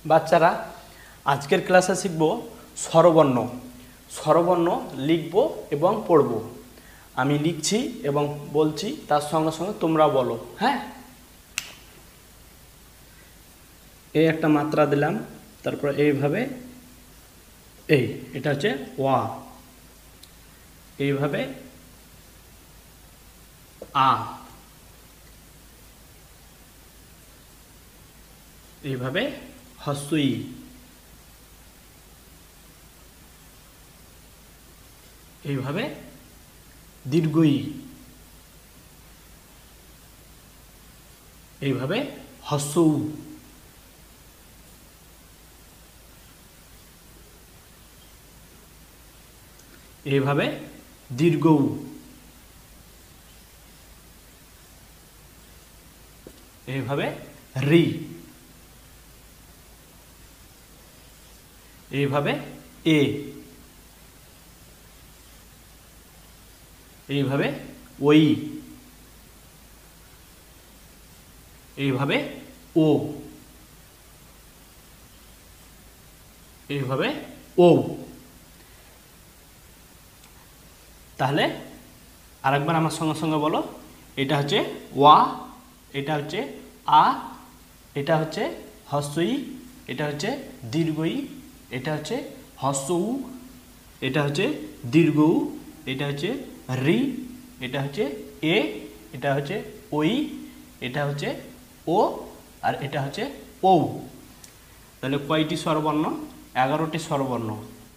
বাচ্চারা আজকের ক্লাসে শিখব স্বরবর্ণ। স্বরবর্ণ লিখব এবং পড়ব। আমি লিখছি এবং বলছি, তার সঙ্গে সঙ্গে তোমরা বলো। হ্যাঁ, এই একটা মাত্রা দিলাম, তারপর এইভাবে এটা হচ্ছে ওয়া, এইভাবে আ, এইভাবে হস্যই, এইভাবে দীর্ঘই, এইভাবে হস্যউ, এইভাবে দীর্ঘউ, এইভাবে রি, এইভাবে এ, এইভাবে ওই, এইভাবে ও, এইভাবে ও। তাহলে আরেকবার আমার সঙ্গে সঙ্গে বলো। এটা হচ্ছে ওয়া, এটা হচ্ছে আ, এটা হচ্ছে হস্যই, এটা হচ্ছে দীর্ঘই, এটা হচ্ছে হস্যউ, এটা হচ্ছে দীর্ঘউ, এটা হচ্ছে রি, এটা হচ্ছে এ, এটা হচ্ছে ওই, এটা হচ্ছে ও, আর এটা হচ্ছে ও। তাহলে কয়টি স্বরবর্ণ? 11টি স্বরবর্ণ।